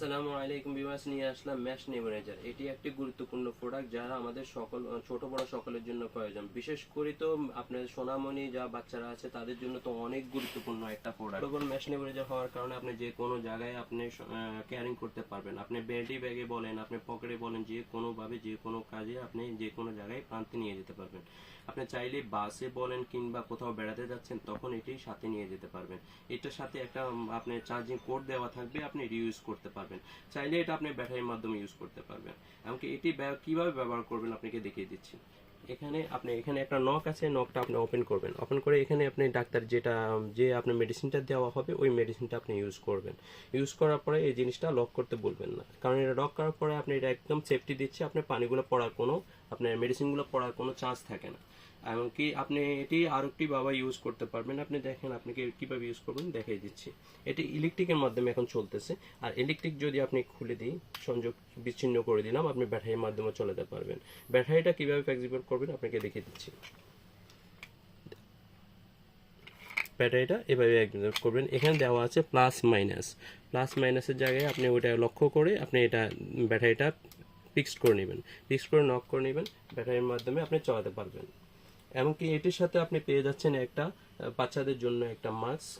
আসসালামু আলাইকুম ভিউয়ার্স, নিয়ে আসলাম ম্যাশ নেবুলাইজার। এটি একটি গুরুত্বপূর্ণ প্রোডাক্ট যারা আমাদের সকল ছোট বড় সকলের জন্য প্রয়োজন। বিশেষ করে তো আপনার সোনামণি যা বাচ্চারা আছে তাদের জন্য তো অনেক গুরুত্বপূর্ণ একটা প্রোডাক্ট। ম্যাশ নেবুলাইজার হওয়ার কারণে আপনি যে কোনো জায়গায় আপনি ক্যারিং করতে পারবেন। আপনি বেল্টি ব্যাগে বলেন, আপনি পকেটে বলেন, যে কোনোভাবে যে কোনো কাজে আপনি যে কোনো জায়গায় প্রান্তে নিয়ে যেতে পারবেন। আপনি চাইলে বাসে বলেন কিংবা কোথাও বেড়াতে যাচ্ছেন তখন এটি সাথে নিয়ে যেতে পারবেন। এটার সাথে একটা আপনি চার্জিং পোর্ট দেওয়া থাকবে, আপনি রিউজ করতে পারবেন। চাইলে এটা আপনি ব্যাটারির মাধ্যমে ইউজ করতে পারবেন। এমনকি এটি কিভাবে ব্যবহার করবেন আপনাকে দেখিয়ে দিচ্ছি। এখানে একটা নক আছে, নকটা আপনি ওপেন করবেন। ওপেন করে এখানে আপনি ডাক্তার যে আপনার মেডিসিনটা দেওয়া হবে ওই মেডিসিনটা আপনি ইউজ করবেন। ইউজ করার পরে এই জিনিসটা লক করতে বলবেন না, কারণ এটা লক করার পরে আপনি এটা একদম সেফটি দিচ্ছে। আপনার পানিগুলো পড়ার কোনো আপনার মেডিসিনগুলো পড়ার কোনো চান্স থাকে না। এমনকি আপনি এটি আর একটি ভাবে ইউজ করতে পারবেন। আপনি দেখেন আপনাকে কিভাবে ইউজ করবেন দেখিয়ে দিচ্ছি। এটি ইলেকট্রিকের মাধ্যমে এখন চলতেছে। আর ইলেকট্রিক যদি আপনি খুলে দিই, সংযোগ বিচ্ছিন্ন করে দিলাম, আপনি ব্যাটারির মাধ্যমে চলাতে পারবেন। ব্যাটারিটা কিভাবে ফ্লেক্সিবল করবেন আপনাকে দেখিয়ে দিচ্ছি। ব্যাটারিটা এভাবে একদম করবেন। এখানে দেওয়া আছে প্লাস মাইনাস। প্লাস মাইনাসের জায়গায় আপনি ওইটা লক্ষ্য করে আপনি এটা ব্যাটারিটা ফিক্সড করে নেবেন। ফিক্সড করে নক করে নেবেন, ব্যাটারির মাধ্যমে আপনি চালাতে পারবেন। এমনকি এটির সাথে আপনি পেয়ে যাচ্ছেন একটা বাচ্চাদের জন্য একটা মাস্ক,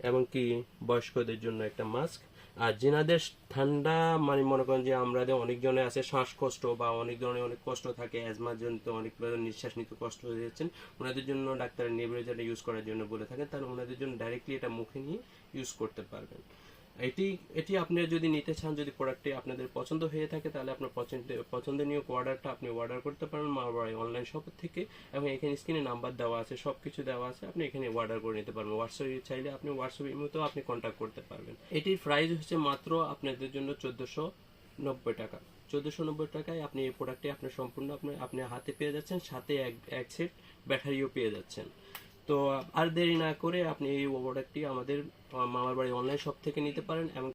এমনকি বয়স্কদের জন্য একটা মাস্ক। আর যেনাদের ঠান্ডা মানে মনে করেন যে আমাদের অনেকজনের আছে শ্বাসকষ্ট বা অনেক ধরনের অনেক কষ্ট থাকে, অ্যাজমার জন্য অনেক নিঃশ্বাস নিতে কষ্ট হয়ে যাচ্ছেন, ওনাদের জন্য ডাক্তারের নেবুলাইজারটা ইউজ করার জন্য বলে থাকেন। তাহলে ওনাদের জন্য ডাইরেক্টলি এটা মুখে নিয়ে ইউজ করতে পারবেন। এটি এটি আপনি যদি নিতে চান, যদি প্রোডাক্টটি আপনাদের পছন্দ হয়ে থাকে, তাহলে আপনার পছন্দনীয় অর্ডারটা আপনি অর্ডার করতে পারেন মারওয়ারি অনলাইন শপ থেকে। এবং এখানে স্ক্রিনে নাম্বার দেওয়া আছে, সব কিছু দেওয়া আছে, আপনি এখানে অর্ডার করে নিতে পারবেন। হোয়াটসঅ্যাপে চাইলে আপনি হোয়াটসঅ্যাপের মতো আপনি কন্ট্যাক্ট করতে পারবেন। এটির প্রাইস হচ্ছে মাত্র আপনাদের জন্য 1490 টাকা। 1490 টাকায় আপনি এই প্রোডাক্টটি আপনার সম্পূর্ণ আপনি হাতে পেয়ে যাচ্ছেন, সাথে এক সেট ব্যাটারিও পেয়ে যাচ্ছেন। তো আর দেরি না করে আপনি এই প্রোডাক্টটি আমাদের মামার বাড়ি অনলাইন শপ থেকে নিতে পারেন। এবং